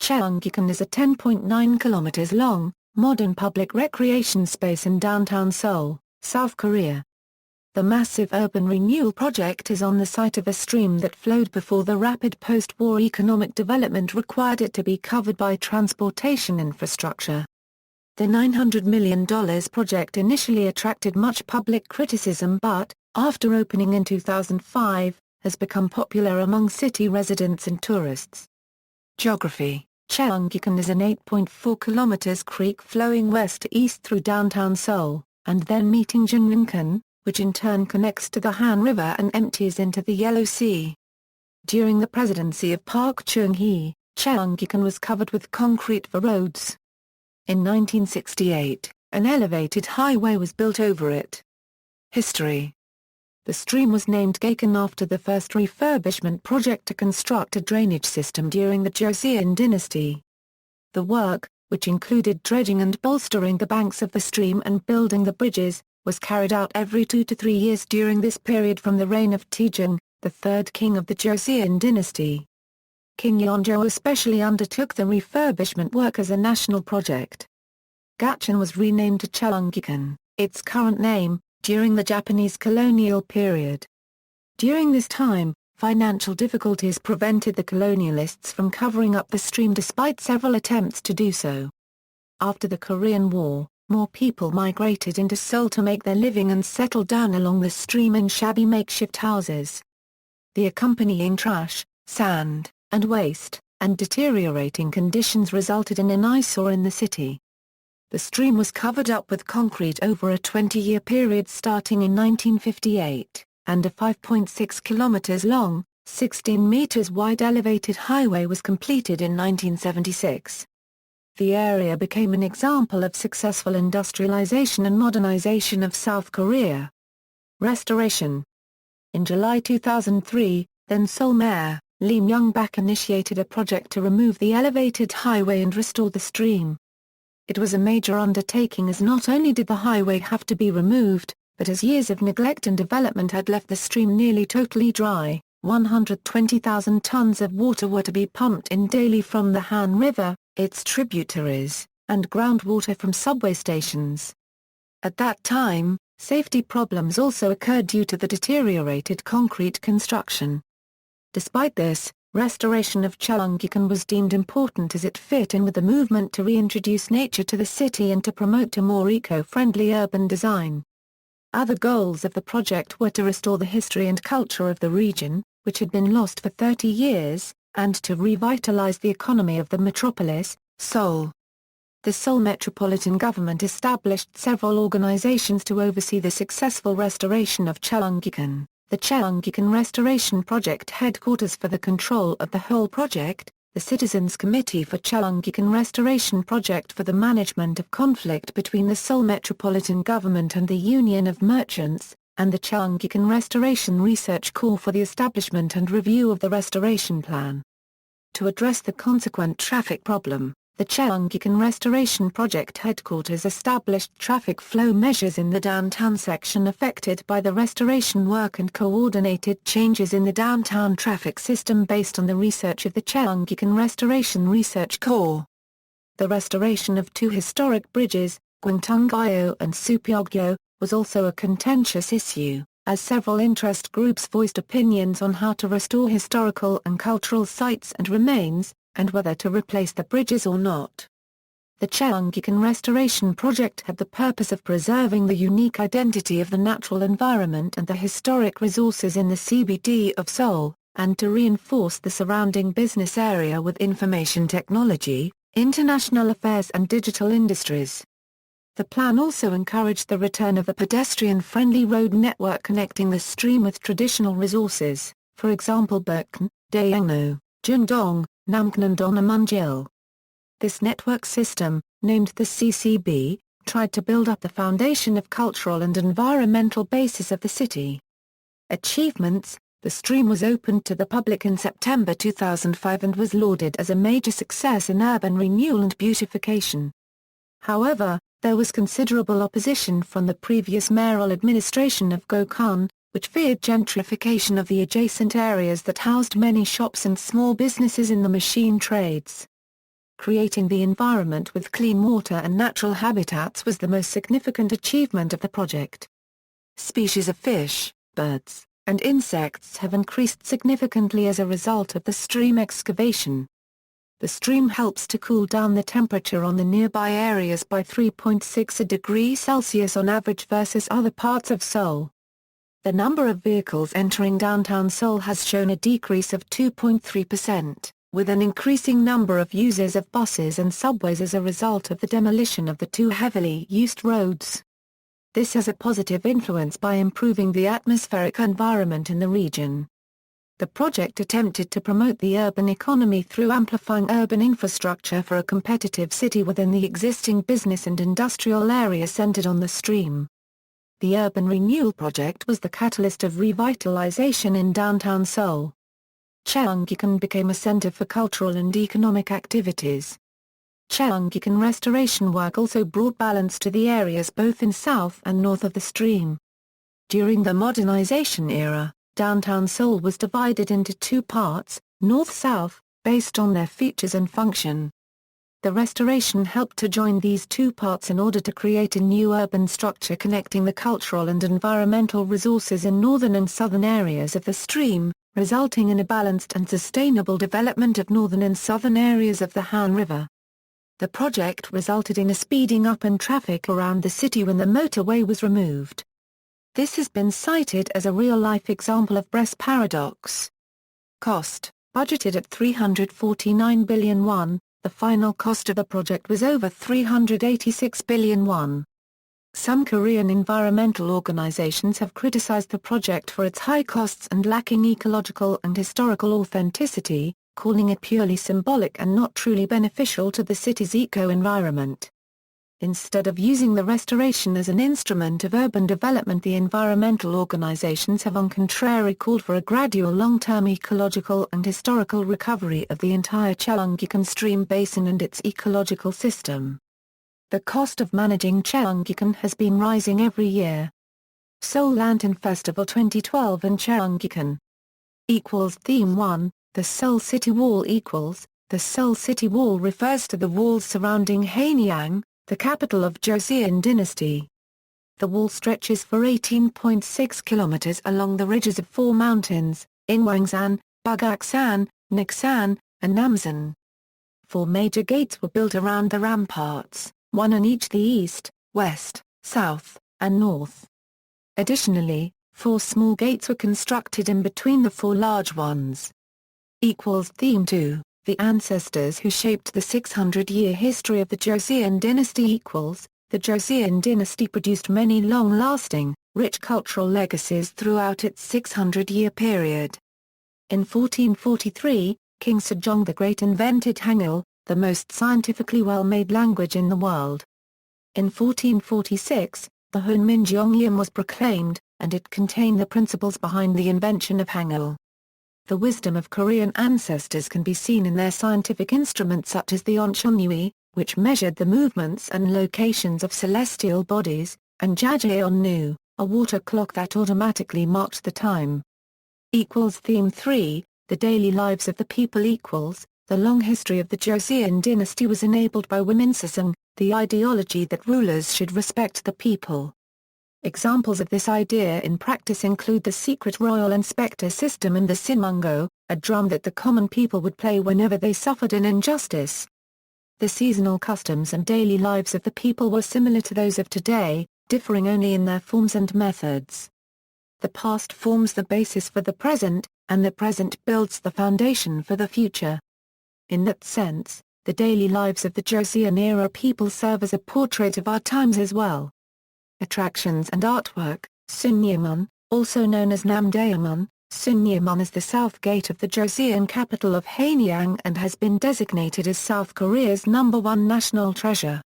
Cheonggyecheon is a 10.9 kilometers long, modern public recreation space in downtown Seoul, South Korea. The massive urban renewal project is on the site of a stream that flowed before the rapid post-war economic development required it to be covered by transportation infrastructure. The $900 million project initially attracted much public criticism but, after opening in 2005, has become popular among city residents and tourists. Geography: Cheonggyecheon is an 8.4 km creek flowing west to east through downtown Seoul, and then meeting Cheonggyecheon, which in turn connects to the Han River and empties into the Yellow Sea. During the presidency of Park Chung-hee, Cheonggyecheon was covered with concrete for roads. In 1968, an elevated highway was built over it. History: the stream was named Gyecheon after the first refurbishment project to construct a drainage system during the Joseon dynasty. The work, which included dredging and bolstering the banks of the stream and building the bridges, was carried out every 2 to 3 years during this period from the reign of Taejong, the third king of the Joseon dynasty. King Yeonjo especially undertook the refurbishment work as a national project. Gyecheon was renamed to Cheonggyecheon, its current name, during the Japanese colonial period. During this time, financial difficulties prevented the colonialists from covering up the stream despite several attempts to do so. After the Korean War, more people migrated into Seoul to make their living and settled down along the stream in shabby makeshift houses. The accompanying trash, sand, and waste, and deteriorating conditions resulted in an eyesore in the city. The stream was covered up with concrete over a 20-year period starting in 1958, and a 5.6 kilometers long, 16 meters wide elevated highway was completed in 1976. The area became an example of successful industrialization and modernization of South Korea. Restoration: in July 2003, then Seoul Mayor, Lee Myung-bak initiated a project to remove the elevated highway and restore the stream. It was a major undertaking as not only did the highway have to be removed, but as years of neglect and development had left the stream nearly totally dry, 120,000 tons of water were to be pumped in daily from the Han River, its tributaries, and groundwater from subway stations. At that time, safety problems also occurred due to the deteriorated concrete construction. Despite this, restoration of Cheonggyecheon was deemed important as it fit in with the movement to reintroduce nature to the city and to promote a more eco-friendly urban design. Other goals of the project were to restore the history and culture of the region, which had been lost for 30 years, and to revitalize the economy of the metropolis, Seoul. The Seoul Metropolitan Government established several organizations to oversee the successful restoration of Cheonggyecheon. The Cheonggyecheon Restoration Project Headquarters for the control of the whole project, the Citizens Committee for Cheonggyecheon Restoration Project for the management of conflict between the Seoul Metropolitan Government and the Union of Merchants, and the Cheonggyecheon Restoration Research Corps for the establishment and review of the restoration plan. To address the consequent traffic problem, the Cheonggyecheon Restoration Project Headquarters established traffic flow measures in the downtown section affected by the restoration work and coordinated changes in the downtown traffic system based on the research of the Cheonggyecheon Restoration Research Corps. The restoration of two historic bridges, Cheonggyecheon and Cheonggyecheon, was also a contentious issue, as several interest groups voiced opinions on how to restore historical and cultural sites and remains, and whether to replace the bridges or not. The Cheonggyecheon Restoration Project had the purpose of preserving the unique identity of the natural environment and the historic resources in the CBD of Seoul, and to reinforce the surrounding business area with information technology, international affairs and digital industries. The plan also encouraged the return of a pedestrian-friendly road network connecting the stream with traditional resources, for example Bukn, Daeangno, Jeondong, Namknandong and Munjil. This network system, named the CCB, tried to build up the foundation of cultural and environmental basis of the city. Achievements: the stream was opened to the public in September 2005 and was lauded as a major success in urban renewal and beautification. However, there was considerable opposition from the previous mayoral administration of Gyecheon, which feared gentrification of the adjacent areas that housed many shops and small businesses in the machine trades. Creating the environment with clean water and natural habitats was the most significant achievement of the project. Species of fish, birds, and insects have increased significantly as a result of the stream excavation. The stream helps to cool down the temperature on the nearby areas by 3.6 degrees Celsius on average versus other parts of Seoul. The number of vehicles entering downtown Seoul has shown a decrease of 2.3%, with an increasing number of users of buses and subways as a result of the demolition of the two heavily used roads. This has a positive influence by improving the atmospheric environment in the region. The project attempted to promote the urban economy through amplifying urban infrastructure for a competitive city within the existing business and industrial area centered on the stream. The urban renewal project was the catalyst of revitalization in downtown Seoul. Cheonggyecheon became a center for cultural and economic activities. Cheonggyecheon restoration work also brought balance to the areas both in south and north of the stream. During the modernization era, downtown Seoul was divided into two parts, north-south, based on their features and function. The restoration helped to join these two parts in order to create a new urban structure connecting the cultural and environmental resources in northern and southern areas of the stream, resulting in a balanced and sustainable development of northern and southern areas of the Han River. The project resulted in a speeding up in traffic around the city when the motorway was removed. This has been cited as a real-life example of Brest paradox. Cost, budgeted at 349 billion won, the final cost of the project was over 386 billion won. Some Korean environmental organizations have criticized the project for its high costs and lacking ecological and historical authenticity, calling it purely symbolic and not truly beneficial to the city's eco-environment. Instead of using the restoration as an instrument of urban development, the environmental organizations have on contrary called for a gradual long-term ecological and historical recovery of the entire Cheonggyecheon stream basin and its ecological system. The cost of managing Cheonggyecheon has been rising every year. Seoul Lantern Festival 2012 in Cheonggyecheon. Theme 1. The Seoul City Wall. The Seoul City Wall refers to the walls surrounding Hanyang, the capital of Joseon dynasty. The wall stretches for 18.6 kilometers along the ridges of four mountains, Inwangsan, Bugaksan, Niksan, and Namsan. Four major gates were built around the ramparts, one on each the east, west, south, and north. Additionally, four small gates were constructed in between the four large ones. Theme 2, the ancestors who shaped the 600-year history of the Joseon dynasty. The Joseon dynasty produced many long-lasting, rich cultural legacies throughout its 600-year period. In 1443, King Sejong the Great invented Hangul, the most scientifically well-made language in the world. In 1446, the Hunminjeongeum was proclaimed, and it contained the principles behind the invention of Hangul. The wisdom of Korean ancestors can be seen in their scientific instruments such as the Oncheonui, which measured the movements and locations of celestial bodies, and Jajeonnu, a water clock that automatically marked the time. Theme 3, the daily lives of the people. The long history of the Joseon dynasty was enabled by Wominseong, the ideology that rulers should respect the people. Examples of this idea in practice include the secret royal inspector system and the sinmungo, a drum that the common people would play whenever they suffered an injustice. The seasonal customs and daily lives of the people were similar to those of today, differing only in their forms and methods. The past forms the basis for the present, and the present builds the foundation for the future. In that sense, the daily lives of the Joseon-era people serve as a portrait of our times as well. Attractions and artwork. Sunyemun, also known as Namdaemun. Sunyemun is the south gate of the Joseon capital of Hanyang and has been designated as South Korea's #1 national treasure.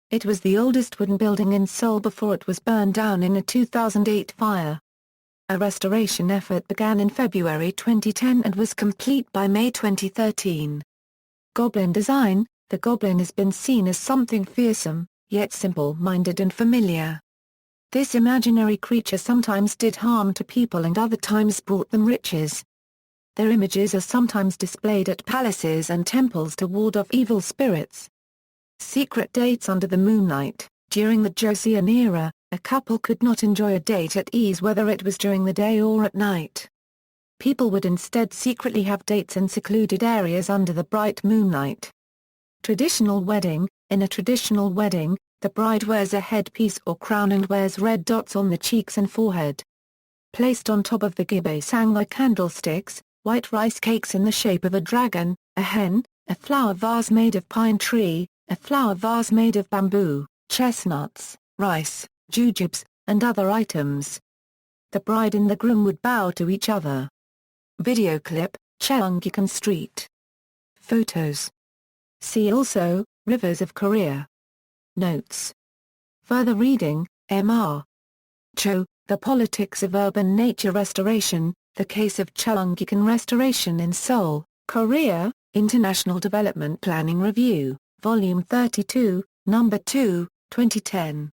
It was the oldest wooden building in Seoul before it was burned down in a 2008 fire. A restoration effort began in February 2010 and was complete by May 2013. Goblin design. The goblin has been seen as something fearsome, yet simple-minded and familiar. This imaginary creature sometimes did harm to people and other times brought them riches. their images are sometimes displayed at palaces and temples to ward off evil spirits. Secret dates under the moonlight. During the Joseon era, a couple could not enjoy a date at ease whether it was during the day or at night. People would instead secretly have dates in secluded areas under the bright moonlight. Traditional wedding. In a traditional wedding, the bride wears a headpiece or crown and wears red dots on the cheeks and forehead. Placed on top of the gibesang are candlesticks, white rice cakes in the shape of a dragon, a hen, a flower vase made of pine tree, a flower vase made of bamboo, chestnuts, rice, jujubes, and other items. The bride and the groom would bow to each other. Video clip, Cheonggyecheon Street. Photos. See also, Rivers of Korea. Notes. Further reading, M.R. Cho, The Politics of Urban Nature Restoration, The Case of Cheonggyecheon Restoration in Seoul, Korea, International Development Planning Review, Volume 32, No. 2, 2010.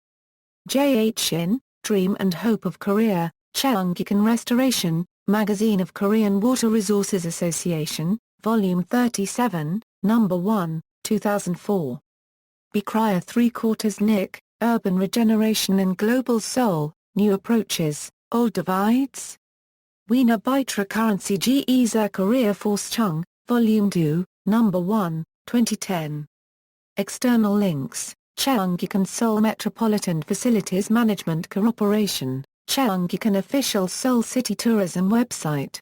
J. H. Shin, Dream and Hope of Korea, Cheonggyecheon Restoration, Magazine of Korean Water Resources Association, Volume 37, No. 1, 2004. B. Cryer 3/4 Nick, Urban Regeneration in Global Seoul, New Approaches, Old Divides? Wiener Bitra Currency Ge Korea Force Chung, Volume 2, No. 1, 2010. External links, Cheonggyecheon Seoul Metropolitan Facilities Management Corporation, Cheonggyecheon official Seoul City Tourism website.